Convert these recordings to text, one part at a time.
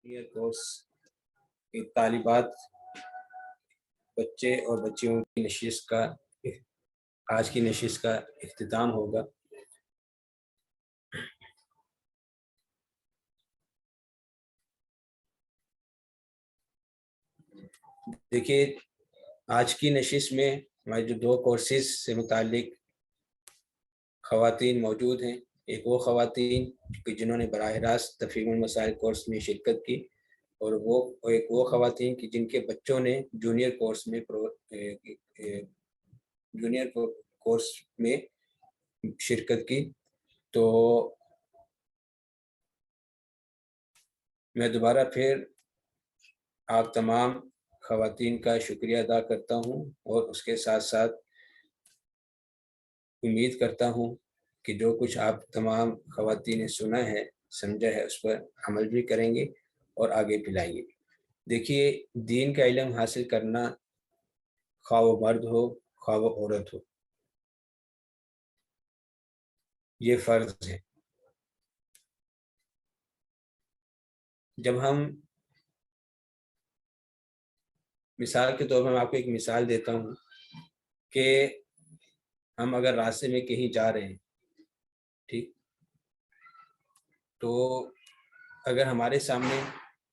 Junior course کی طالبات بچے اور بچیوں کی نشست کا آج کی نشست کا اختتام ہوگا۔ دیکھیے، آج کی نشست میں ہمارے جو دو کورسز سے متعلق خواتین موجود ہیں، ایک وہ خواتین جنہوں نے براہ راست تفہیم المسائل کورس میں شرکت کی، اور ایک وہ خواتین کی جن کے بچوں نے جونیئر کورس میں شرکت کی۔ تو میں دوبارہ پھر آپ تمام خواتین کا شکریہ ادا کرتا ہوں، اور اس کے ساتھ ساتھ امید کرتا ہوں کہ جو کچھ آپ تمام خواتین نے سنا ہے، سمجھا ہے، اس پر عمل بھی کریں گے اور آگے پھیلائیں گے۔ دیکھیے، دین کا علم حاصل کرنا، خواہ وہ مرد ہو خواہ وہ عورت ہو، یہ فرض ہے۔ جب ہم مثال کے طور پر میں آپ کو ایک مثال دیتا ہوں کہ ہم اگر راستے میں کہیں جا رہے ہیں، ٹھیک، تو اگر ہمارے سامنے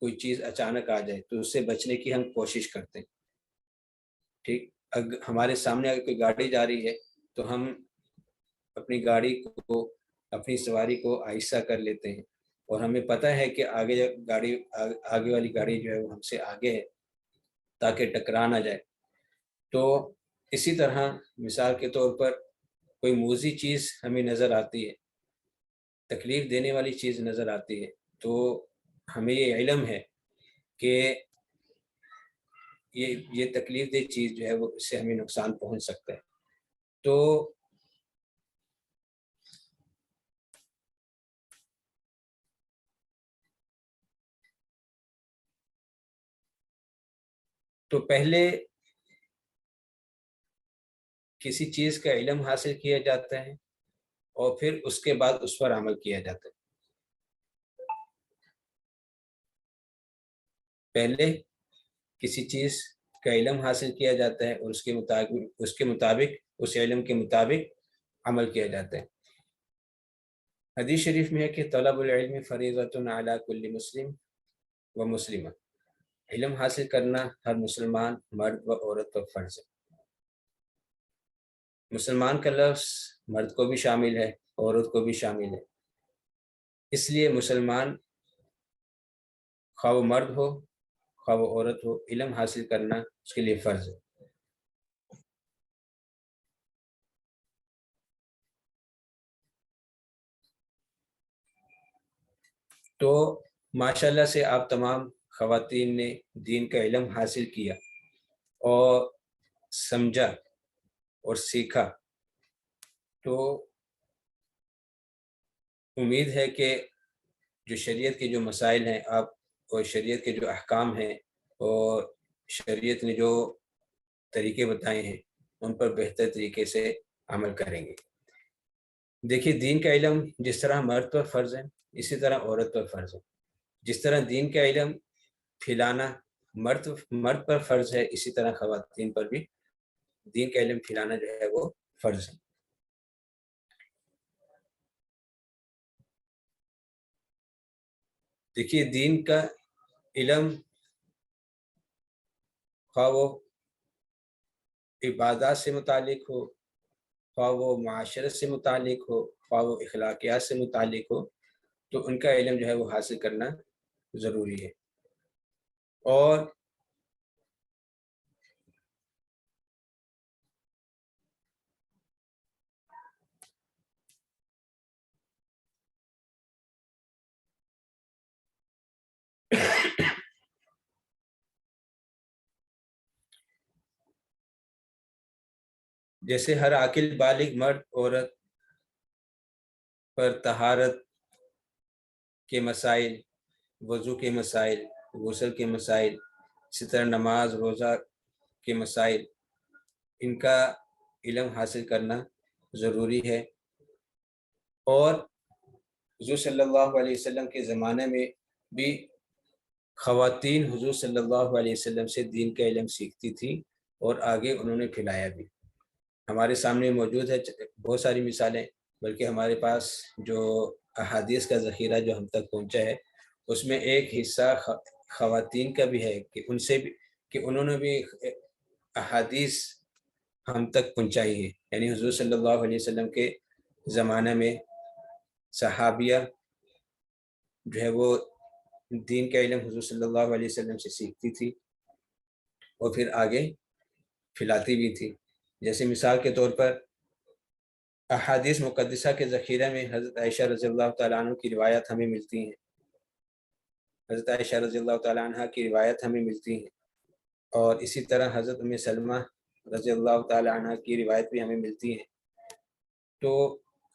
کوئی چیز اچانک آ جائے تو اس سے بچنے کی ہم کوشش کرتے ہیں، ٹھیک۔ اگر ہمارے سامنے اگر کوئی گاڑی جا رہی ہے تو ہم اپنی گاڑی کو، اپنی سواری کو آہستہ کر لیتے ہیں، اور ہمیں پتہ ہے کہ آگے والی گاڑی جو ہے وہ ہم سے آگے ہے، تاکہ ٹکرا نہ جائے۔ تو اسی طرح مثال کے طور پر کوئی موذی چیز ہمیں نظر آتی ہے، تکلیف دینے والی چیز نظر آتی ہے، تو ہمیں یہ علم ہے کہ یہ تکلیف دہ چیز جو ہے وہ اس سے ہمیں نقصان پہنچ سکتا ہے۔ تو پہلے کسی چیز کا علم حاصل کیا جاتا ہے، اور پھر اس کے بعد اس پر عمل کیا جاتا ہے۔ پہلے کسی چیز کا علم حاصل کیا جاتا ہے، اور اس کے مطابق اس علم کے مطابق عمل کیا جاتا ہے۔ حدیث شریف میں ہے کہ طلب العلم فریضۃ علی کل مسلم و مسلمہ، علم حاصل کرنا ہر مسلمان مرد و عورت پر فرض ہے۔ مسلمان کا لفظ مرد کو بھی شامل ہے، عورت کو بھی شامل ہے، اس لیے مسلمان خواہ وہ مرد ہو خواہ وہ عورت ہو، علم حاصل کرنا اس کے لیے فرض ہے۔ تو ماشاءاللہ سے آپ تمام خواتین نے دین کا علم حاصل کیا اور سمجھا اور سیکھا، تو امید ہے کہ جو شریعت کے جو مسائل ہیں آپ، اور شریعت کے جو احکام ہیں اور شریعت نے جو طریقے بتائے ہیں ان پر بہتر طریقے سے عمل کریں گے۔ دیکھیے، دین کا علم جس طرح مرد پر فرض ہے اسی طرح عورت پر فرض ہے۔ جس طرح دین کا علم پھیلانا مرد پر فرض ہے، اسی طرح خواتین پر بھی دین کا علم پھیلانا جو ہے وہ فرض ہے۔ دیکھیے، دین کا علم خواہ وہ عبادات سے متعلق ہو، خواہ وہ معاشرت سے متعلق ہو، خواہ وہ اخلاقیات سے متعلق ہو، تو ان کا علم جو ہے وہ حاصل کرنا ضروری ہے۔ اور جیسے ہر عاقل بالغ مرد عورت پر طہارت کے مسائل، وضو کے مسائل، غسل کے مسائل، اسی طرح نماز روزہ کے مسائل، ان کا علم حاصل کرنا ضروری ہے۔ اور حضور صلی اللہ علیہ وسلم کے زمانے میں بھی خواتین حضور صلی اللہ علیہ وسلم سے دین کا علم سیکھتی تھی اور آگے انہوں نے پھیلایا بھی. ہمارے سامنے موجود ہے بہت ساری مثالیں، بلکہ ہمارے پاس جو احادیث کا ذخیرہ جو ہم تک پہنچا ہے اس میں ایک حصہ خواتین کا بھی ہے کہ ان سے بھی کہ انہوں نے بھی احادیث ہم تک پہنچائی ہے. یعنی حضور صلی اللہ علیہ وسلم کے زمانہ میں صحابیہ جو ہے وہ دین کا علم حضور صلی اللہ علیہ وسلم سے سیکھتی تھی اور پھر آگے پھیلاتی بھی تھی. جیسے مثال کے طور پر احادیث مقدسہ کے ذخیرہ میں حضرت عائشہ رضی اللہ تعالیٰ عنہ کی روایت ہمیں ملتی ہیں. حضرت عائشہ رضی اللہ تعالیٰ عنہ کی روایت ہمیں ملتی ہیں، اور اسی طرح حضرت ام سلمہ رضی اللہ تعالیٰ عنہ کی روایت بھی ہمیں ملتی ہیں. تو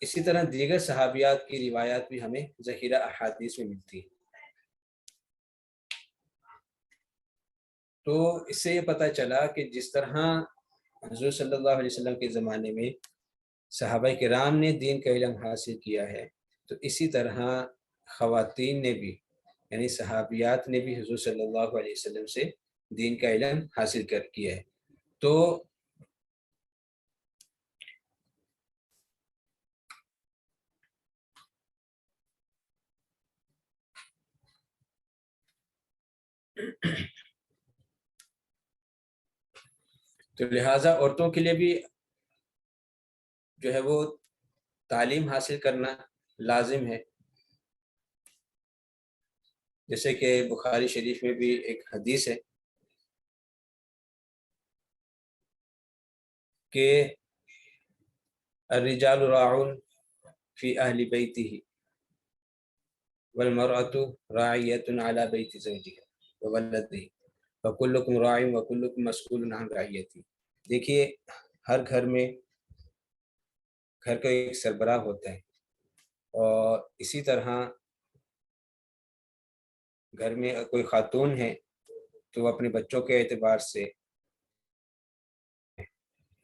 اسی طرح دیگر صحابیات کی روایات بھی ہمیں ذخیرہ احادیث میں ملتی ہیں. تو اس سے یہ پتہ چلا کہ جس طرح حضور صلی اللہ علیہ وسلم کے زمانے میں صحابہ کرام نے دین کا علم حاصل کیا ہے، تو اسی طرح خواتین نے بھی یعنی صحابیات نے بھی حضور صلی اللہ علیہ وسلم سے دین کا علم حاصل کیا ہے. تو لہٰذا عورتوں کے لیے بھی جو ہے وہ تعلیم حاصل کرنا لازم ہے. جیسے کہ بخاری شریف میں بھی ایک حدیث ہے کہ الرجال راعون فی اہل بیتہ والمرأة راعیۃ علی بیت زوجها وولدہ فکلکم راع وکلکم مسئول عن رعیتہ. دیکھیے ہر گھر میں گھر کا ایک سربراہ ہوتا ہے، اور اسی طرح گھر میں کوئی خاتون ہے تو وہ اپنے بچوں کے اعتبار سے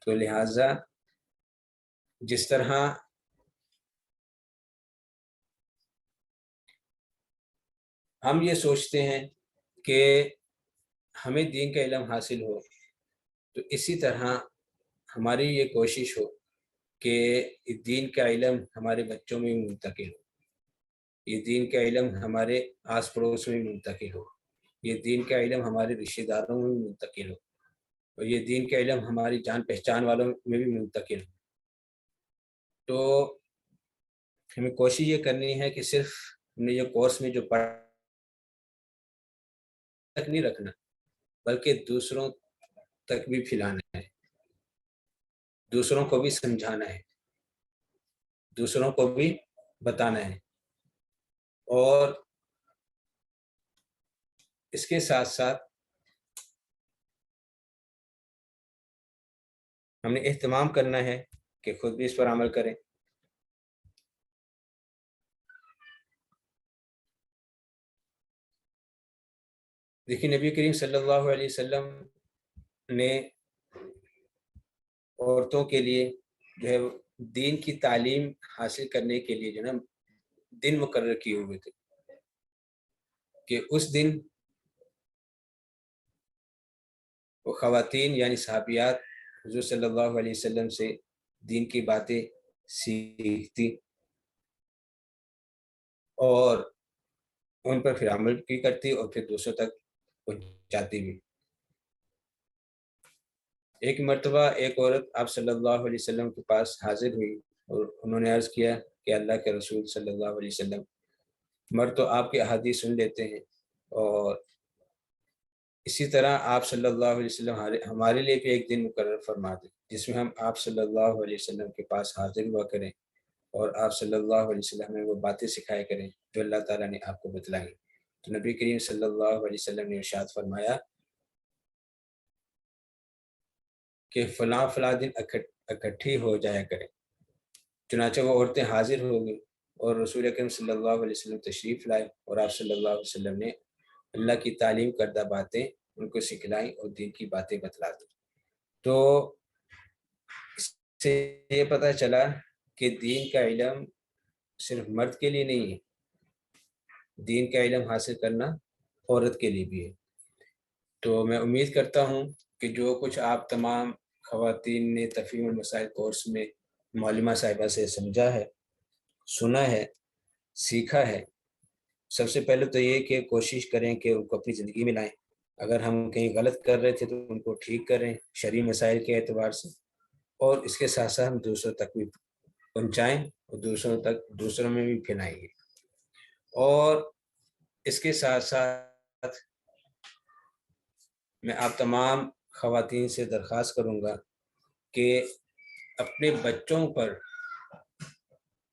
تو لہٰذا جس طرح ہم یہ سوچتے ہیں کہ ہمیں دین کا علم حاصل ہو، تو اسی طرح ہماری یہ کوشش ہو کہ دین کا علم ہمارے بچوں میں منتقل ہو، یہ دین کا علم ہمارے آس پڑوس میں منتقل ہو، یہ دین کا علم ہمارے رشتہ داروں میں منتقل ہو، اور یہ دین کا علم ہماری جان پہچان والوں میں بھی منتقل ہو. تو ہمیں کوشش یہ کرنی ہے کہ صرف ہم نے یہ کورس میں جو پڑھا تک نہیں رکھنا، بلکہ دوسروں تک بھی پھیلانا ہے، دوسروں کو بھی سمجھانا ہے، دوسروں کو بھی بتانا ہے. اور اس کے ساتھ ساتھ ہم نے اہتمام کرنا ہے کہ خود بھی اس پر عمل کریں. دیکھیے نبی کریم صلی اللہ علیہ وسلم نے عورتوں کے لیے جو ہے دین کی تعلیم حاصل کرنے کے لیے جو ہے نا دن مقرر کیے ہوئے تھے کہ اس دن وہ خواتین یعنی صحابیات حضور صلی اللہ علیہ وسلم سے دین کی باتیں سیکھتی اور ان پر پھر عمل بھی کرتی اور پھر دوسروں تک پہنچاتی بھی. ایک مرتبہ ایک عورت آپ صلی اللہ علیہ وسلم کے پاس حاضر ہوئی اور انہوں نے عرض کیا کہ اللہ کے رسول صلی اللہ علیہ وسلم، مرد تو آپ کے احادیث سن لیتے ہیں، اور اسی طرح آپ صلی اللہ علیہ وسلم ہمارے لیے بھی ایک دن مقرر فرما دیں جس میں ہم آپ صلی اللہ علیہ وسلم کے پاس حاضر ہوا کریں اور آپ صلی اللہ علیہ وسلم ہمیں وہ باتیں سکھایا کریں جو اللہ تعالیٰ نے آپ کو بتلائیں. تو نبی کریم صلی اللہ علیہ وسلم نے ارشاد فرمایا کہ فلاں فلاں دن اکٹھی ہو جایا کریں. چنانچہ وہ عورتیں حاضر ہو گئیں اور رسول اکرم صلی اللہ علیہ وسلم تشریف لائے اور آپ صلی اللہ علیہ وسلم نے اللہ کی تعلیم کردہ باتیں ان کو سکھلائیں اور دین کی باتیں بتلا دیں. تو اس سے یہ پتہ چلا کہ دین کا علم صرف مرد کے لیے نہیں ہے، دین کا علم حاصل کرنا عورت کے لیے بھی ہے۔ تو میں امید کرتا ہوں کہ جو کچھ آپ تمام خواتین نے تفہیم المسائل کورس میں معلمہ صاحبہ سے سمجھا ہے، سنا ہے، سیکھا ہے، سب سے پہلے تو یہ کہ کوشش کریں کہ ان کو اپنی زندگی میں لائیں۔ اگر ہم کہیں غلط کر رہے تھے تو ان کو ٹھیک کریں شرعی مسائل کے اعتبار سے، اور اس کے ساتھ ساتھ ہم دوسروں تک بھی پہنچائیں اور دوسروں میں بھی پھیلائیں گے۔ اور اس کے ساتھ ساتھ میں آپ تمام خواتین سے درخواست کروں گا کہ اپنے بچوں پر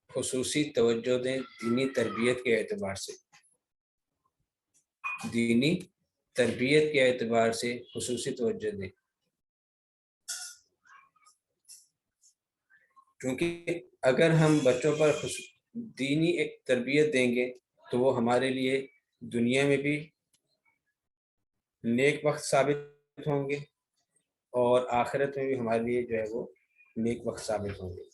خصوصی توجہ دیں، دینی تربیت کے اعتبار سے، دینی تربیت کے اعتبار سے خصوصی توجہ دیں، کیونکہ اگر ہم بچوں پر دینی ایک تربیت دیں گے تو وہ ہمارے لیے دنیا میں بھی نیک وقت ثابت ہوں گے اور آخرت میں بھی ہمارے لیے جو ہے وہ نیک وقت ثابت ہوں گے۔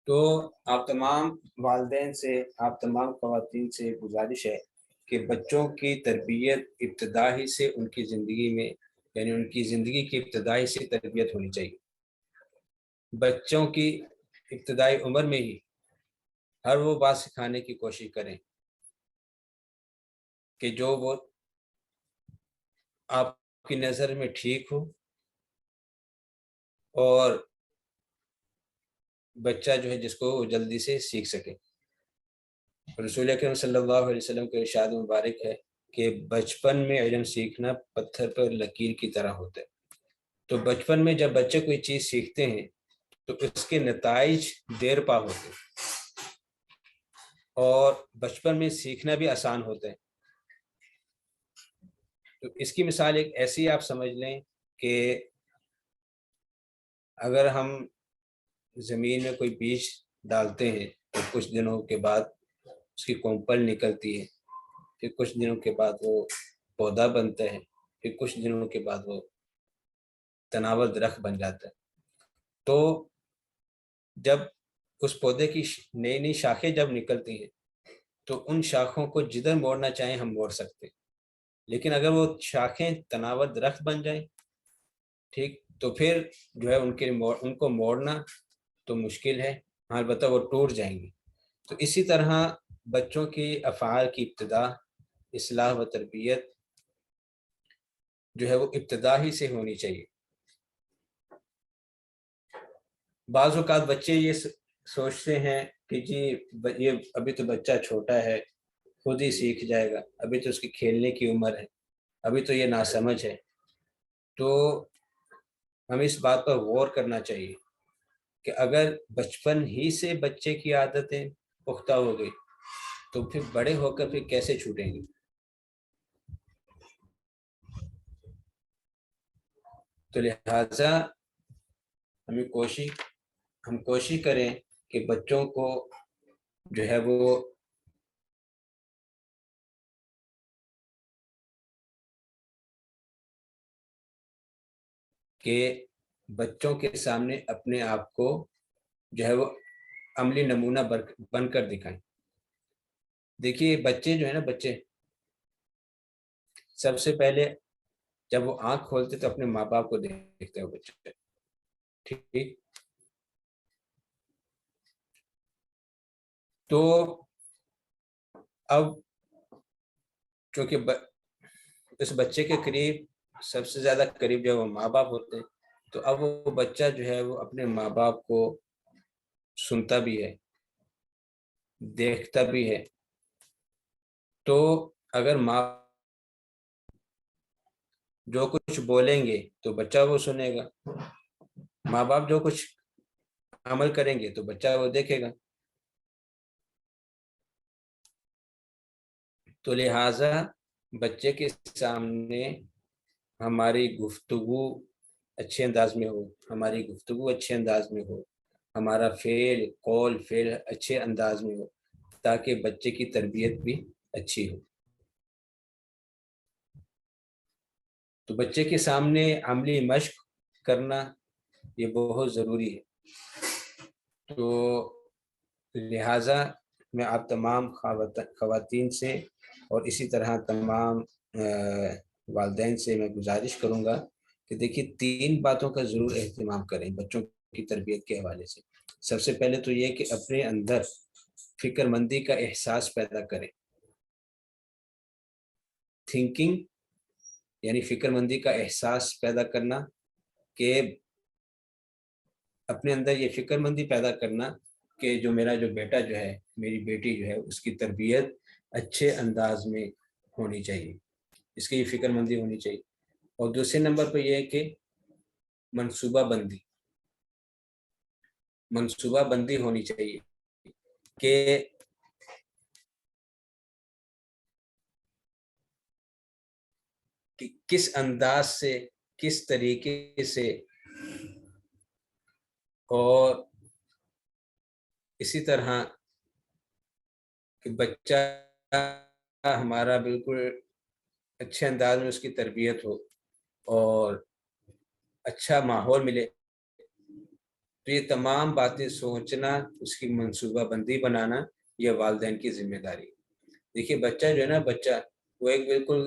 تو آپ تمام والدین سے، آپ تمام خواتین سے گزارش ہے کہ بچوں کی تربیت ابتدائی سے ان کی زندگی میں، یعنی ان کی زندگی کی ابتدائی سے تربیت ہونی چاہیے۔ بچوں کی ابتدائی عمر میں ہی ہر وہ بات سکھانے کی کوشش کریں کہ جو وہ آپ کی نظر میں ٹھیک ہو، اور بچہ جو ہے جس کو وہ جلدی سے سیکھ سکے۔ رسول اکرم صلی اللہ علیہ وسلم کے ارشاد مبارک ہے کہ بچپن میں علم سیکھنا پتھر پر لکیر کی طرح ہوتا ہے۔ تو بچپن میں جب بچے کوئی چیز سیکھتے ہیں تو اس کے نتائج دیر پا ہوتے ہیں، اور بچپن میں سیکھنا بھی آسان ہوتا ہے۔ تو اس کی مثال ایک ایسی آپ سمجھ لیں کہ اگر ہم زمین میں کوئی بیج ڈالتے ہیں تو کچھ دنوں کے بعد اس کی کونپل نکلتی ہے، پھر کچھ دنوں کے بعد وہ پودا بنتا ہے، پھر کچھ دنوں کے بعد وہ تناور درخت بن جاتا ہے۔ تو جب اس پودے کی نئی نئی شاخیں جب نکلتی ہیں تو ان شاخوں کو جدھر موڑنا چاہیں ہم موڑ سکتے ہیں، لیکن اگر وہ شاخیں تناور درخت بن جائیں، ٹھیک، تو پھر جو ہے ان کو موڑنا تو مشکل ہے، البتہ وہ ٹوٹ جائیں گی۔ تو اسی طرح بچوں کی افعال کی ابتدا، اصلاح و تربیت جو ہے وہ ابتدا ہی سے ہونی چاہیے۔ بعض اوقات بچے یہ سوچتے ہیں کہ جی یہ ابھی تو بچہ چھوٹا ہے، خود ہی سیکھ جائے گا، ابھی تو اس کی کھیلنے کی عمر ہے، ابھی تو یہ ناسمجھ ہے۔ تو ہمیں اس بات پر غور کرنا چاہیے کہ اگر بچپن ہی سے بچے کی عادتیں پختہ ہو گئی تو پھر بڑے ہو کر پھر کیسے چھوٹیں گی۔ تو لہٰذا ہم کوشش کریں کہ بچوں کو جو ہے وہ کہ بچوں کے سامنے اپنے آپ کو جو ہے وہ عملی نمونہ بن کر دکھائیں۔ دیکھیے بچے جو ہے نا، بچے سب سے پہلے جب وہ آنکھ کھولتے تو اپنے ماں باپ کو دیکھتے ہیں بچے، ٹھیک۔ تو اب چونکہ اس بچے کے قریب سب سے زیادہ قریب جو ہے وہ ماں باپ ہوتے ہیں، تو اب وہ بچہ جو ہے وہ اپنے ماں باپ کو سنتا بھی ہے، دیکھتا بھی ہے۔ تو اگر ماں جو کچھ بولیں گے تو بچہ وہ سنے گا، ماں باپ جو کچھ عمل کریں گے تو بچہ وہ دیکھے گا۔ تو لہٰذا بچے کے سامنے ہماری گفتگو اچھے انداز میں ہو، ہمارا فعل قول فعل اچھے انداز میں ہو تاکہ بچے کی تربیت بھی اچھی ہو۔ تو بچے کے سامنے عملی مشق کرنا یہ بہت ضروری ہے۔ تو لہٰذا میں آپ تمام خواتین سے اور اسی طرح تمام والدین سے میں گزارش کروں گا کہ دیکھیے 3 باتوں کا ضرور اہتمام کریں بچوں کی تربیت کے حوالے سے۔ سب سے پہلے تو یہ کہ اپنے اندر فکر مندی کا احساس پیدا کریں۔ تھنکنگ یعنی فکر مندی کا احساس پیدا کرنا، کہ اپنے اندر یہ فکر مندی پیدا کرنا کہ جو میرا جو بیٹا جو ہے، میری بیٹی جو ہے، اس کی تربیت اچھے انداز میں ہونی چاہیے، اس کی یہ فکر مندی ہونی چاہیے۔ اور دوسرے نمبر پہ یہ ہے کہ منصوبہ بندی ہونی چاہیے کہ کس انداز سے، کس طریقے سے، اور اسی طرح کہ بچہ ہمارا بالکل اچھے انداز میں اس کی تربیت ہو اور اچھا ماحول ملے۔ تو یہ تمام باتیں سوچنا، اس کی منصوبہ بندی بنانا، یہ والدین کی ذمہ داری۔ دیکھیے بچہ جو ہے نا، بچہ وہ ایک بالکل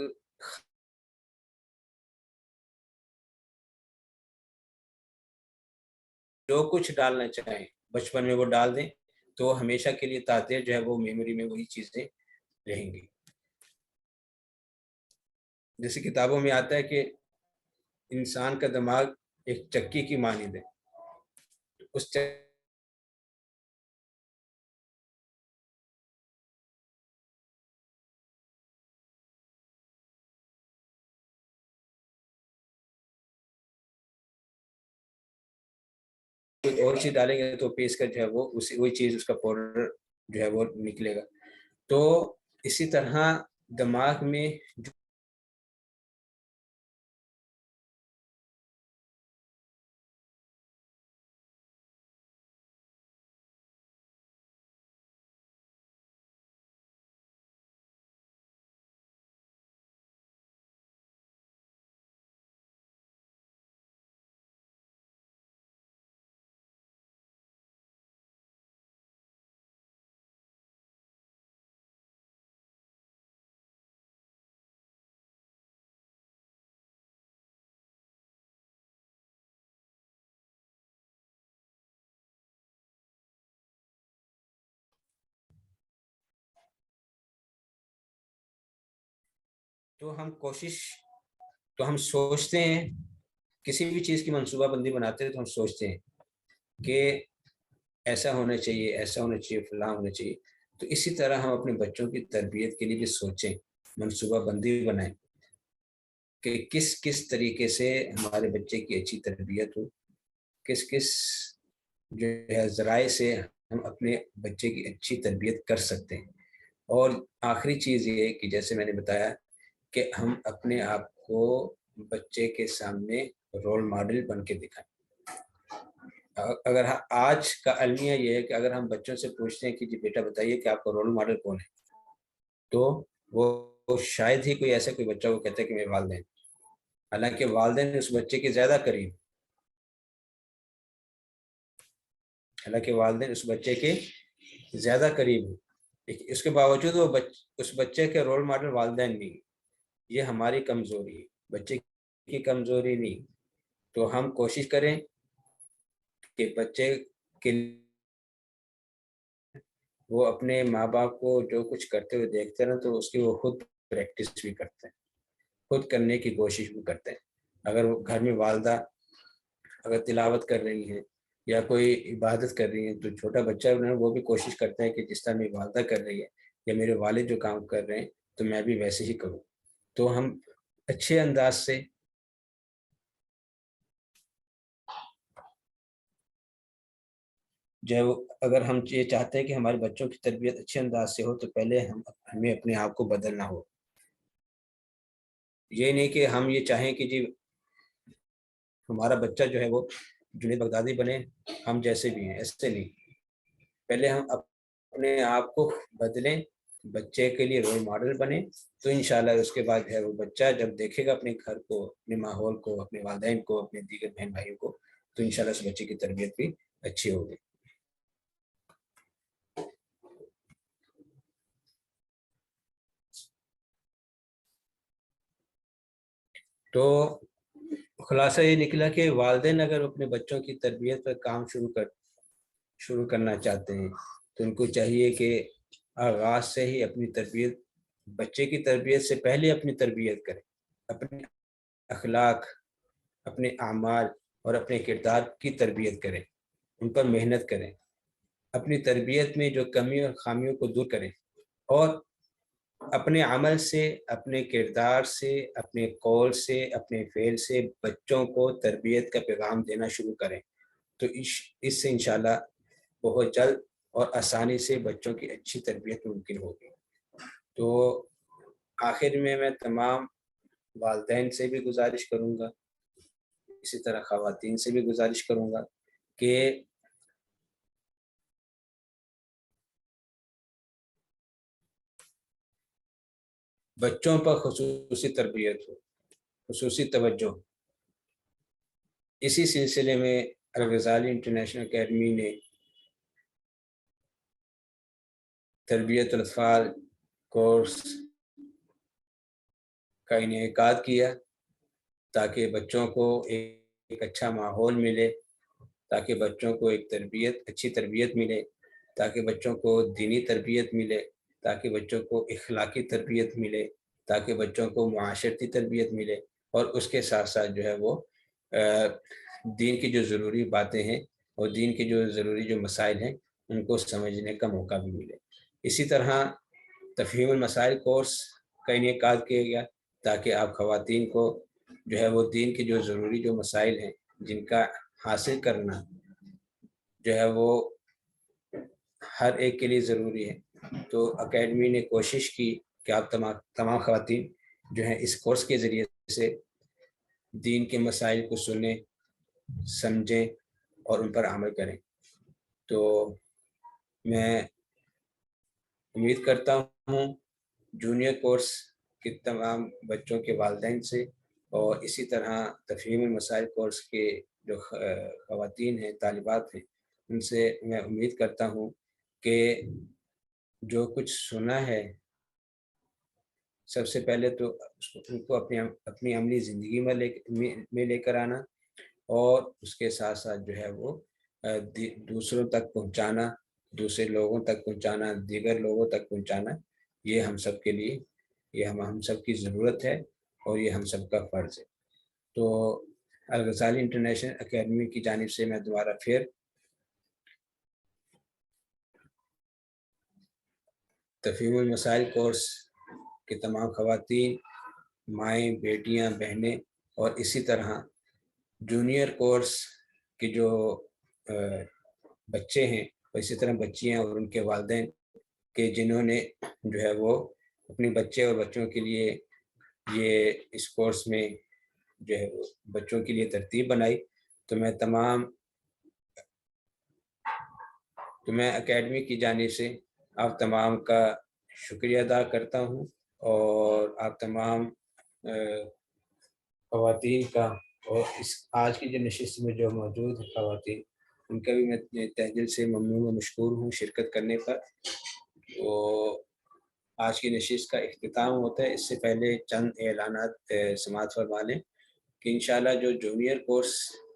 جو کچھ ڈالنا چاہیں بچپن میں وہ ڈال دیں، تو ہمیشہ کے لیے تاثیر جو ہے وہ میموری میں وہی چیزیں رہیں گی۔ جیسے کتابوں میں آتا ہے کہ انسان کا دماغ ایک چکی کی مانند ہے، اس کوئی اور چیز ڈالیں گے تو پیس کر جو ہے وہ وہی چیز اس کا پاؤڈر جو ہے وہ نکلے گا۔ تو اسی طرح دماغ میں تو ہم سوچتے ہیں، کسی بھی چیز کی منصوبہ بندی بناتے ہیں تو ہم سوچتے ہیں کہ ایسا ہونا چاہیے، ایسا ہونا چاہیے، فلاں ہونا چاہیے۔ تو اسی طرح ہم اپنے بچوں کی تربیت کے لیے بھی سوچیں، منصوبہ بندی بنائیں کہ کس طریقے سے ہمارے بچے کی اچھی تربیت ہو، کس جو ہے ذرائع سے ہم اپنے بچے کی اچھی تربیت کر سکتے ہیں۔ اور آخری چیز یہ ہے کہ جیسے میں نے بتایا کہ ہم اپنے آپ کو بچے کے سامنے رول ماڈل بن کے دکھائیں۔ اگر آج کا المیہ یہ ہے کہ اگر ہم بچوں سے پوچھتے ہیں کہ جی بیٹا بتائیے کہ آپ کا رول ماڈل کون ہے، تو وہ شاید ہی کوئی ایسا کوئی بچہ وہ کہتا ہے کہ میرے والدین، حالانکہ والدین اس بچے کے زیادہ قریب، اس کے باوجود وہ اس بچے کے رول ماڈل والدین نہیں۔ یہ ہماری کمزوری ہے، بچے کی کمزوری نہیں۔ تو ہم کوشش کریں کہ بچے کے وہ اپنے ماں باپ کو جو کچھ کرتے ہوئے دیکھتے ہیں نا، تو اس کی وہ خود پریکٹس بھی کرتے ہیں، خود کرنے کی کوشش بھی کرتے ہیں۔ اگر وہ گھر میں والدہ اگر تلاوت کر رہی ہیں یا کوئی عبادت کر رہی ہیں، تو چھوٹا بچہ وہ بھی کوشش کرتا ہے کہ جس طرح میری والدہ کر رہی ہے یا میرے والد جو کام کر رہے ہیں تو میں بھی ویسے ہی کروں۔ تو ہم اچھے انداز سے جو اگر ہم یہ چاہتے ہیں کہ ہمارے بچوں کی تربیت اچھے انداز سے ہو، تو پہلے ہمیں اپنے آپ کو بدلنا ہو۔ یہ نہیں کہ ہم یہ چاہیں کہ جی ہمارا بچہ جو ہے وہ جنید بغدادی بنے ہم جیسے بھی ہیں، ایسے نہیں. پہلے ہم اپنے آپ کو بدلیں، بچے کے لیے رول ماڈل بنے، تو انشاءاللہ اس کے بعد ہے وہ بچہ جب دیکھے گا اپنے گھر کو، اپنے ماحول کو، اپنے والدین کو، اپنے دیگر بہن بھائیوں کو، تو انشاءاللہ اس بچے کی تربیت بھی اچھی ہوگی. تو خلاصہ یہ نکلا کہ والدین اگر اپنے بچوں کی تربیت پر کام شروع کرنا چاہتے ہیں تو ان کو چاہیے کہ آغاز سے ہی اپنی تربیت، بچے کی تربیت سے پہلے اپنی تربیت کریں، اپنے اخلاق، اپنے اعمال اور اپنے کردار کی تربیت کریں، ان پر محنت کریں، اپنی تربیت میں جو کمی اور خامیوں کو دور کریں، اور اپنے عمل سے، اپنے کردار سے، اپنے قول سے، اپنے فعل سے بچوں کو تربیت کا پیغام دینا شروع کریں. تو اس سے انشاءاللہ بہت جلد اور آسانی سے بچوں کی اچھی تربیت ممکن ہوگی. تو آخر میں تمام والدین سے بھی گزارش کروں گا، اسی طرح خواتین سے بھی گزارش کروں گا کہ بچوں پر خصوصی تربیت ہو، خصوصی توجہ. اسی سلسلے میں الغزالی انٹرنیشنل اکیڈمی نے تربیت الاطفال کورس کا انعقاد کیا تاکہ بچوں کو ایک اچھا ماحول ملے، تاکہ بچوں کو ایک اچھی تربیت ملے، تاکہ بچوں کو دینی تربیت ملے، تاکہ بچوں کو اخلاقی تربیت ملے، تاکہ بچوں کو معاشرتی تربیت ملے، اور اس کے ساتھ ساتھ جو ہے وہ دین کی جو ضروری باتیں ہیں اور دین کے جو ضروری جو مسائل ہیں ان کو سمجھنے کا موقع بھی ملے. اسی طرح تفہیم المسائل کورس کا انعقاد کیا گیا تاکہ آپ خواتین کو جو ہے وہ دین کے جو ضروری جو مسائل ہیں جن کا حاصل کرنا جو ہے وہ ہر ایک کے لیے ضروری ہے. تو اکیڈمی نے کوشش کی کہ آپ تمام خواتین جو ہیں اس کورس کے ذریعے سے دین کے مسائل کو سنیں، سمجھیں اور ان پر عمل کریں. تو میں امید کرتا ہوں جونیئر کورس کے تمام بچوں کے والدین سے اور اسی طرح تفہیم المسائل کورس کے جو خواتین ہیں، طالبات ہیں، ان سے میں امید کرتا ہوں کہ جو کچھ سنا ہے سب سے پہلے تو ان کو اپنی عملی زندگی میں لے کر آنا، اور اس کے ساتھ ساتھ جو ہے وہ دوسروں تک پہنچانا، دوسرے لوگوں تک پہنچانا، دیگر لوگوں تک پہنچانا. یہ ہم سب کے لیے، یہ ہم سب کی ضرورت ہے اور یہ ہم سب کا فرض ہے. تو الغزالی انٹرنیشنل اکیڈمی کی جانب سے میں دوبارہ پھر تفہیم المسائل کورس کے تمام خواتین، مائیں، بیٹیاں، بہنیں اور اسی طرح جونیئر کورس کے جو بچے ہیں اور اسی طرح بچیاں اور ان کے والدین کہ جنہوں نے جو ہے وہ اپنے بچے اور بچوں کے لیے یہ اس کورس میں جو ہے وہ بچوں کے لیے ترتیب بنائی. تو میں اکیڈمی کی جانب سے آپ تمام کا شکریہ ادا کرتا ہوں، اور آپ تمام خواتین کا اور اس آج کی جو نشست میں جو موجود ہیں خواتین، ان کا بھی میں تہہ دل سے ممنون و مشکور ہوں شرکت کرنے پر. تو آج کی نشست کا اختتام ہوتا ہے. اس سے پہلے چند اعلانات سماعت فرما لیں کہ انشاءاللہ جو جونیئر کورس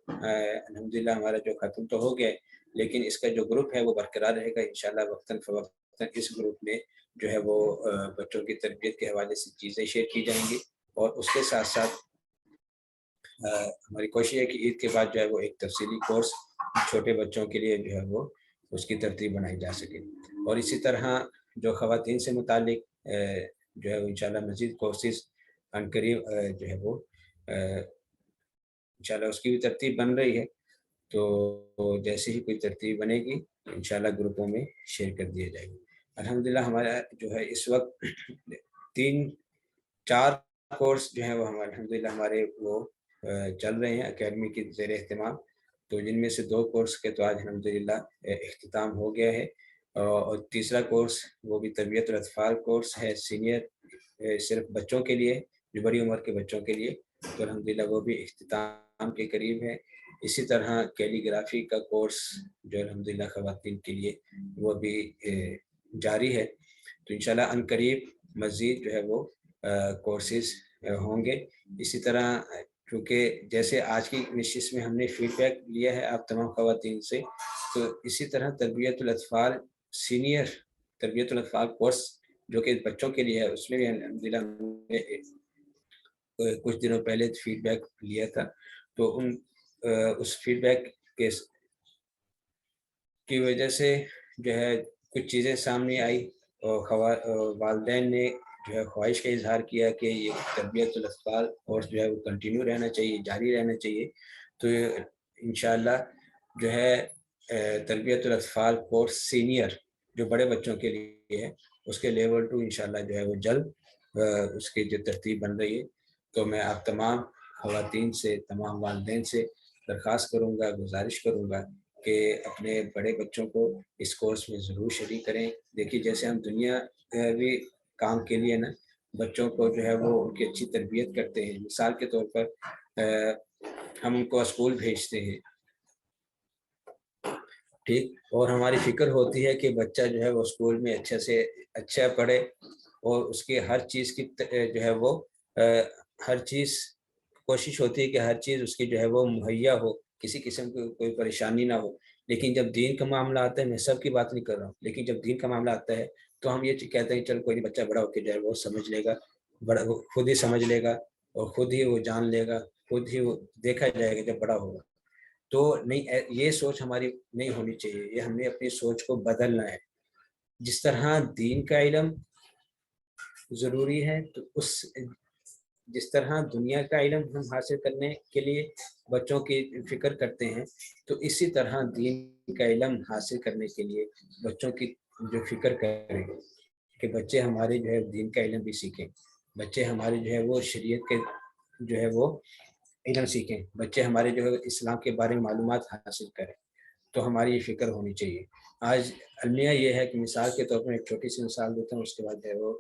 الحمدللہ ہمارا جو ختم تو ہو گیا، لیکن اس کا جو گروپ ہے وہ برقرار رہے گا انشاءاللہ. وقتاً فوقتاً اس گروپ میں جو ہے وہ بچوں کی تربیت کے حوالے سے چیزیں شیئر کی جائیں گی، اور اس کے ساتھ ساتھ ہماری کوشش ہے کہ عید کے بعد جو ہے وہ ایک تفصیلی کورس چھوٹے بچوں کے لیے جو ہے وہ اس کی ترتیب بنائی جا سکے. اور اسی طرح جو خواتین سے متعلق جو ہے انشاءاللہ مزید کورسز عنقریب جو ہے وہ انشاءاللہ اس کی بھی ترتیب بن رہی ہے. تو جیسے ہی کوئی ترتیب بنے گی انشاءاللہ گروپوں میں شیئر کر دیا جائے گی. الحمدللہ ہمارا جو ہے اس وقت 3-4 کورس جو ہیں وہ الحمدللہ ہمارے وہ چل رہے ہیں اکیڈمی کے زیر اہتمام. تو جن میں سے 2 کورس کے تو آج الحمدللہ اختتام ہو گیا ہے، اور تیسرا کورس وہ بھی تربیت الاطفال کورس ہے، سینئر، صرف بچوں کے لیے، جو بڑی عمر کے بچوں کے لیے، تو الحمدللہ وہ بھی اختتام کے قریب ہے۔ اسی طرح کیلی گرافی کا کورس جو الحمدللہ خواتین کے لیے وہ بھی جاری ہے، تو انشاءاللہ ان قریب مزید جو ہے وہ کورسز ہوں گے۔ اسی طرح کیونکہ جیسے آج کی نشست میں ہم نے فیڈ بیک لیا ہے آپ تمام خواتین سے، تو اسی طرح تربیت الاطفال سینئر تربیت الاطفال کورس جو کہ بچوں کے لیے ہے، اس میں بھی الحمدللہ ہم نے کچھ دنوں پہلے فیڈ بیک لیا تھا، تو اس فیڈ بیک کی وجہ سے جو ہے کچھ چیزیں سامنے آئی، اور والدین نے جو ہے خواہش کا اظہار کیا کہ یہ تربیت الاطفال کورس جو ہے وہ کنٹینیو رہنا چاہیے، جاری رہنا چاہیے۔ تو انشاءاللہ جو ہے تربیت الاطفال کورس سینئر جو بڑے بچوں کے لیے ہے، اس کے لیول 2 انشاءاللہ جو ہے وہ جلد اس کی جو ترتیب بن رہی ہے۔ تو میں آپ تمام خواتین سے، تمام والدین سے درخواست کروں گا، گزارش کروں گا کہ اپنے بڑے بچوں کو اس کورس میں ضرور شریک کریں۔ دیکھیے جیسے ہم دنیا بھی کام کے لیے نا بچوں کو جو ہے وہ ان کی اچھی تربیت کرتے ہیں، مثال کے طور پر ہم ان کو اسکول بھیجتے ہیں، ٹھیک، اور ہماری فکر ہوتی ہے کہ بچہ جو ہے وہ اسکول میں اچھا پڑھے، اور اس کی ہر چیز کی جو ہے وہ ہر چیز کوشش ہوتی ہے کہ ہر چیز اس کی جو ہے وہ مہیا ہو، کسی قسم کی کوئی پریشانی نہ ہو۔ لیکن جب دین کا معاملہ آتا ہے، میں سب کی بات نہیں کر رہا ہوں، لیکن جب دین کا معاملہ آتا ہے تو ہم یہ کہتے ہیں چل کوئی نہیں، بچہ بڑا ہو کے جو ہے وہ سمجھ لے گا، خود ہی سمجھ لے گا، اور خود ہی وہ جان لے گا، خود ہی وہ دیکھا جائے گا جب بڑا ہوگا۔ تو نہیں، یہ سوچ ہماری نہیں ہونی چاہیے، یہ ہم نے اپنی سوچ کو بدلنا ہے۔ جس طرح دین کا علم ضروری ہے، تو جس طرح دنیا کا علم ہم حاصل کرنے کے لیے بچوں کی فکر کرتے ہیں، تو اسی طرح دین کا علم حاصل کرنے کے لیے بچوں کی جو فکر کریں کہ بچے ہمارے جو ہے دین کا علم بھی سیکھیں، بچے ہمارے جو ہے وہ شریعت کے جو ہے وہ علم سیکھیں، بچے ہمارے جو ہے اسلام کے بارے میں معلومات حاصل کریں، تو ہماری یہ فکر ہونی چاہیے۔ آج المیہ یہ ہے کہ مثال کے طور پر ایک چھوٹی سی مثال دیتا ہوں، اس کے بعد جو ہے وہ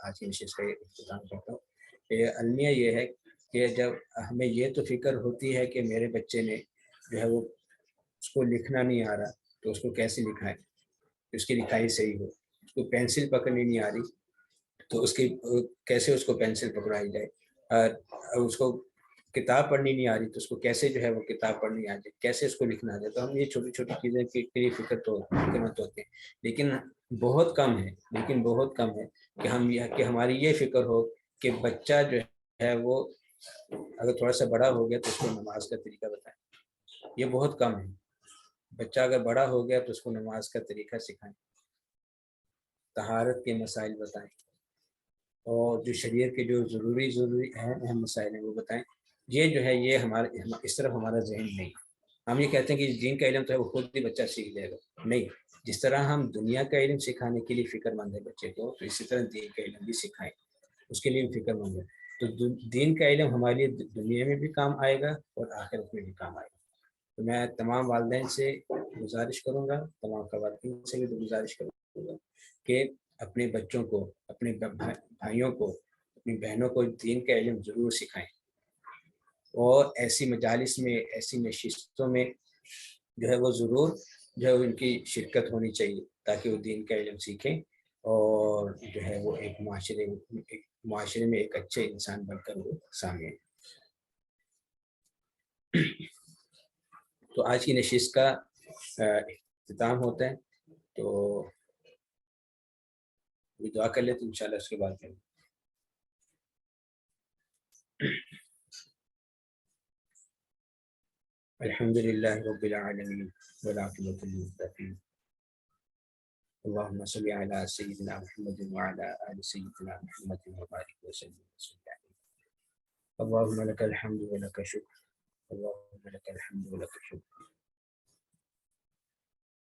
آج کی نشست کا اختتام کرتا ہوں۔ المیہ یہ ہے کہ جب ہمیں یہ تو فکر ہوتی ہے کہ میرے بچے نے جو ہے وہ اس کو لکھنا نہیں آ رہا، تو اس کو کیسے لکھائیں، اس کی لکھائی صحیح ہو، اس کو پینسل پکڑنی نہیں آ رہی تو اس کی کیسے اس کو پینسل پکڑائی جائے، اور اس کو کتاب پڑھنی نہیں آ رہی تو اس کو کیسے جو ہے وہ کتاب پڑھنی آ جائے، کیسے اس کو لکھنا آ جائے۔ تو ہم یہ چھوٹی چھوٹی چیزیں کی فکر تو مت ہوتے ہیں، لیکن بہت کم ہے کہ ہماری یہ فکر ہو کہ بچہ جو ہے وہ اگر تھوڑا سا بڑا ہو گیا تو اس کو نماز کا طریقہ بتائیں۔ یہ بہت کم ہے۔ بچہ اگر بڑا ہو گیا تو اس کو نماز کا طریقہ سکھائیں، طہارت کے مسائل بتائیں، اور جو شریعت کے جو ضروری اہم مسائل ہیں وہ بتائیں۔ یہ جو ہے یہ اس طرف ہمارا ذہن نہیں۔ ہم یہ کہتے ہیں کہ دین کا علم تو ہے وہ خود بھی بچہ سیکھ جائے گا، نہیں، جس طرح ہم دنیا کا علم سکھانے کے لیے فکر مند ہے بچے کو، تو اسی طرح دین کا علم بھی سکھائیں، اس کے لیے بھی فکر مند ہے۔ تو دین کا علم ہمارے لیے دنیا میں بھی کام آئے گا اور آخرت میں بھی کام آئے گا۔ تو میں تمام والدین سے گزارش کروں گا، تمام خواتین سے بھی گزارش کروں گا کہ اپنے بچوں کو، اپنے بھائیوں کو، اپنی بہنوں کو دین کا علم ضرور سکھائیں، اور ایسی مجالس میں، ایسی نشستوں میں جو ہے وہ ضرور جو ہے ان کی شرکت ہونی چاہیے، تاکہ وہ دین کا علم سیکھیں اور جو ہے وہ ایک معاشرے میں ایک اچھے انسان بن کر وہ سامنے آئیں۔ تو آج کی نشست کا اختتام ہوتا ہے، تو دعا کر لیتے انشاءاللہ، اس کے بعد کریں۔ الحمد للہ رب العالمین والعاقبۃ للمتقین، اللهم صل على سيدنا محمد وعلى آل سيدنا محمد وبارك وسلم۔ اللهم لك الحمد ولك الشكر، اللهم لك الحمد ولك الشكر۔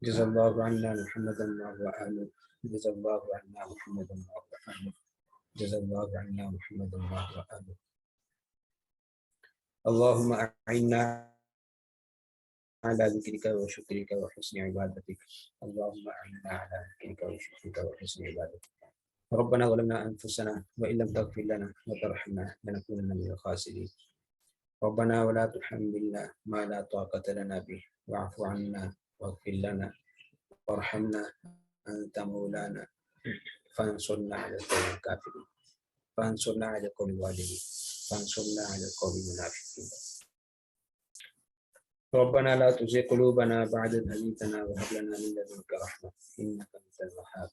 جزا الله عنا محمدا وهو آله، جزا الله عنا محمدا وهو آله، جزا الله عنا محمدا وهو آله۔ اللهم أعنا على ذكرك وشكرك وحسن عبادتك. اللهم أعنا على ذكرك وشكرك وحسن عبادتك. ربنا ظلمنا أنفسنا وإن لم تغفر لنا وترحمنا لنكونن من الخاسرين. ربنا ولا تحملنا ما لا طاقة لنا به واعف عنا واغفر لنا وارحمنا أنت مولانا فانصرنا على القوم الكافرين. فانصرنا على القوم الظالمين. فانصرنا على القوم المنافقين. ربنا لا تزغ قلوبنا بعد إذ هديتنا وهب لنا من لدنك رحمة إنك أنت الوهاب.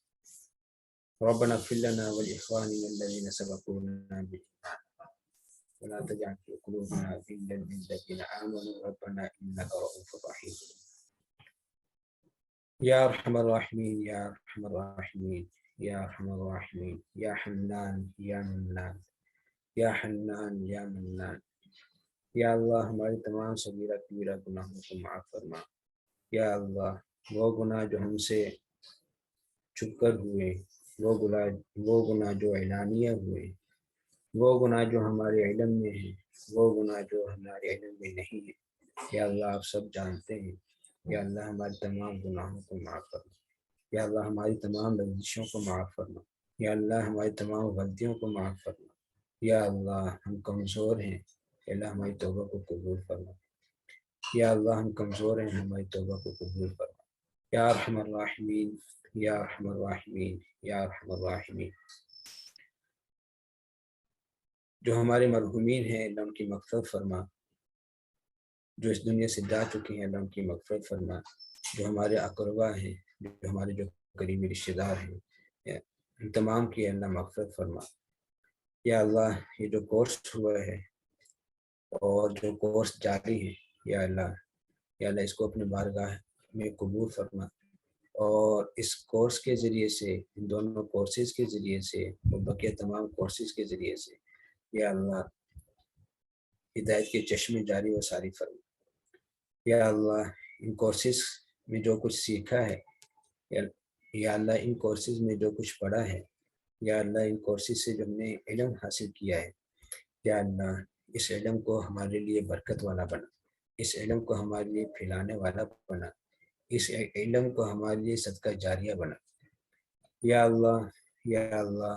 ربنا اغفر لنا ولإخواننا الذين سبقونا بالإيمان ولا تجعل في قلوبنا غلا للذين آمنوا ربنا إنك رؤوف رحيم. يا أرحم الراحمين يا أرحم الراحمين يا أرحم الراحمين يا حنان يا منان یا حنان یا منان. یا اللہ ہماری تمام صغیرہ کبیرہ گناہوں کو معاف فرما. یا اللہ وہ گناہ جو ہم سے چھپ کر ہوئے، وہ گناہ جو اعلانیہ ہوئے، وہ گناہ جو ہمارے علم میں ہیں، وہ گناہ جو ہمارے علم میں نہیں ہے، یا اللہ آپ سب جانتے ہیں. یا اللہ ہمارے تمام گناہوں کو معاف فرما. یا اللہ ہماری تمام لغزشوں کو معاف فرما. یا اللہ ہماری تمام غلطیوں کو معاف فرما. یا اللہ ہم کمزور ہیں، اللہ ہماری توبہ کو قبول فرما. یا اللہ ہم کمزور ہیں، ہماری توبہ کو قبول فرما. یا ارحم الراحمین یا ارحم الراحمین یا ارحم الراحمین. جو ہمارے مرحومین ہیں اللہ ان کی مغفرت فرما. جو اس دنیا سے جا چکے ہیں اللہ ان کی مغفرت فرما. جو ہمارے اقربا ہیں، جو ہمارے جو قریبی رشتہ دار ہیں، ان تمام کی اللہ مغفرت فرما. یا اللہ یہ جو کورس ہوا ہے اور جو کورس جاری ہے، یا اللہ اس کو اپنے بارگاہ میں قبول فرما. اور اس کورس کے ذریعے سے، ان دونوں کورسز کے ذریعے سے اور بقیہ تمام کورسز کے ذریعے سے یا اللہ ہدایت کے چشمے جاری و ساری فرما. یا اللہ ان کورسز میں جو کچھ سیکھا ہے، یا اللہ ان کورسز میں جو کچھ پڑھا ہے، یا اللہ ان کورسز سے جو ہم نے علم حاصل کیا ہے، یا اللہ اس علم کو ہمارے لیے برکت والا بنا. اس علم کو ہمارے لیے پھیلانے والا بنا. اس علم کو ہمارے لیے صدقہ جاریہ بنا. یا اللہ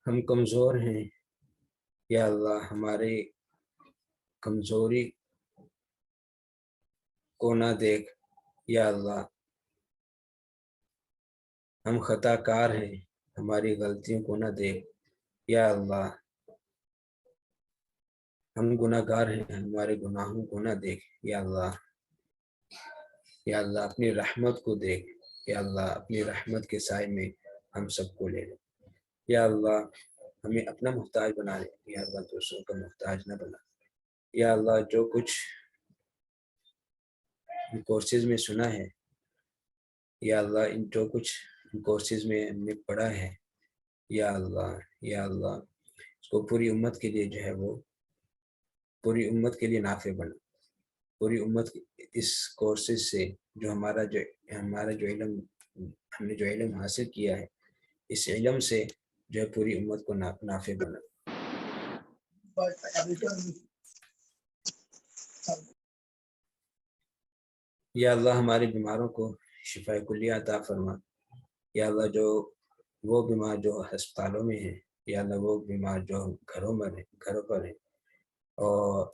ہم کمزور ہیں، یا اللہ ہمارے کمزوری کو نہ دیکھ. یا اللہ ہم خطا کار ہیں، ہماری غلطیوں کو نہ دیکھ. یا اللہ ہم گناہ گار ہیں، ہمارے گناہوں کو نہ دیکھ. یا اللہ اپنی رحمت کو دیکھ. یا اللہ اپنی رحمت کے سائے میں ہم سب کو لے لے. یا اللہ ہمیں اپنا محتاج بنا لے. یا اللہ دوسروں کا محتاج نہ بنا. یا اللہ جو کچھ ان کورسز میں سنا ہے، یا اللہ جو کچھ ان کورسز میں ہم نے پڑھا ہے، یا اللہ اس کو پوری امت کے لیے جو ہے وہ پوری امت کے لیے نافع بنا. پوری امت اس کورسز سے جو ہمارا جو علم ہم نے جو علم حاصل کیا ہے، اس علم سے جو ہے پوری امت کو نافع بنا. یا اللہ ہمارے بیماروں کو شفاء کلیہ عطا فرما. یا اللہ وہ بیمار جو ہسپتالوں میں ہیں، یا اللہ وہ بیمار جو گھروں پر ہیں، اور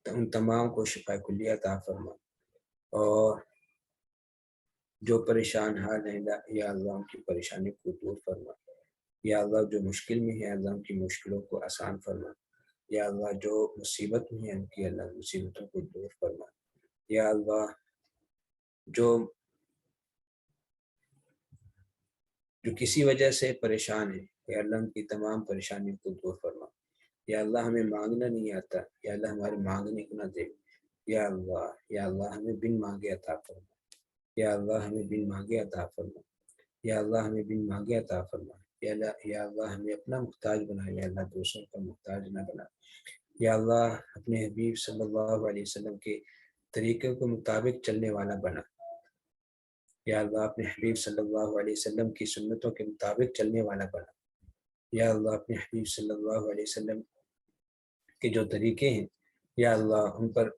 ان تمام کو شفاء کلیہ عطا فرما. اور جو پریشان حال ہیں یا اللہ ان کی پریشانی کو دور فرما. یا اللہ جو مشکل میں ہے اللہ ان کی مشکلوں کو آسان فرما. یا اللہ جو مصیبت میں ہے ان کی اللہ مصیبتوں کو دور فرما. یا اللہ جو کسی وجہ سے پریشان ہے، یا اللہ ان کی تمام پریشانیوں کو دور فرما. یا اللہ ہمیں مانگنا نہیں آتا، یا اللہ ہمارے مانگنے کو نہ دے. یا اللہ ہمیں بن مانگے عطا فرما. یا اللہ ہمیں بن مانگے عطا فرما. یا اللہ ہمیں بن مانگے عطا فرما. یا اللہ ہمیں اپنا محتاج بنا. یا اللہ دوسروں کا محتاج نہ بنا. یا اللہ اپنے حبیب صلی اللہ علیہ وسلم کے طریقے کے مطابق چلنے والا بنا. یا اللہ اپنے حبیب صلی اللہ علیہ وسلم کی سنتوں کے مطابق چلنے والا بنا. یا اللہ اپنے حبیب صلی اللہ علیہ وسلم کے جو طریقے ہیں یا اللہ ان پر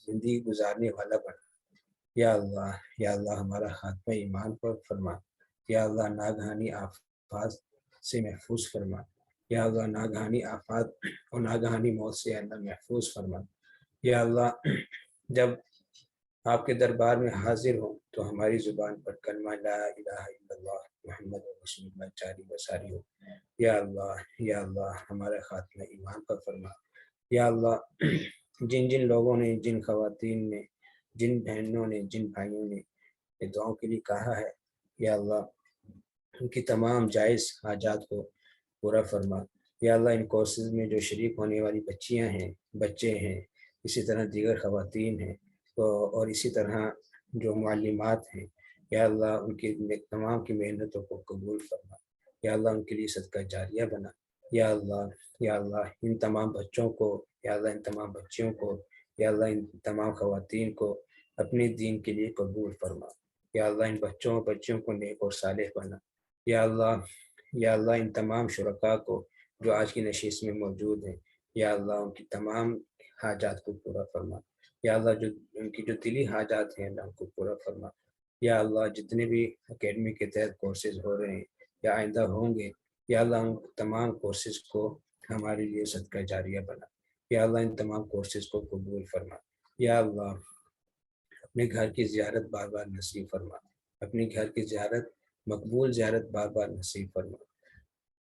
زندگی گزارنے والا بنا۔ یا اللہ ہمارا خاتمہ ایمان پر فرما۔ یا اللہ ناگہانی آفات سے محفوظ فرما۔ یا اللہ ناگہانی آفات اور ناگہانی موت سے اللہ محفوظ فرما۔ یا اللہ جب آپ کے دربار میں حاضر ہوں تو ہماری زبان پر کلمہ لا الہ الا اللہ محمد رسول اللہ جاری و ساری ہو۔ یا اللہ ہمارے خاتمہ ایمان پر فرما۔ یا اللہ جن جن لوگوں نے، جن خواتین نے، جن بہنوں نے، جن بھائیوں نے یہ دعاؤں کے لیے کہا ہے، یا اللہ ان کی تمام جائز حاجات کو پورا فرما۔ یا اللہ ان کورسز میں جو شریک ہونے والی بچیاں ہیں، بچے ہیں، اسی طرح دیگر خواتین ہیں اور اسی طرح جو معلمات ہیں، یا اللہ ان کی تمام کی محنتوں کو قبول فرما۔ یا اللہ ان کے لیے صدقہ جاریہ بنا۔ یا اللہ ان تمام بچوں کو، یا اللہ ان تمام بچیوں کو، یا اللہ ان تمام خواتین کو اپنے دین کے لیے قبول فرما۔ یا اللہ ان بچوں اور بچیوں کو نیک اور صالح بنا۔ یا اللہ ان تمام شرکاء کو جو آج کی نشست میں موجود ہیں، یا اللہ ان کی تمام حاجات کو پورا فرما۔ یا اللہ جو ان کی جو دلی حاجات ہیں اللہ ان کو پورا فرما۔ یا اللہ جتنے بھی اکیڈمی کے تحت کورسز ہو رہے ہیں یا آئندہ ہوں گے، یا اللہ ان تمام کورسز کو ہمارے لیے صدقہ جاریہ بنا۔ یا اللہ ان تمام کورسز کو قبول فرما۔ یا اللہ اپنے گھر کی زیارت بار بار نصیب فرما۔ اپنے گھر کی زیارت، مقبول زیارت بار بار نصیب فرما۔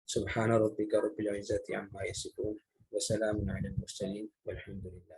سبحان ربک رب العزت عما یصفون وسلام علی المرسلین والحمد للہ۔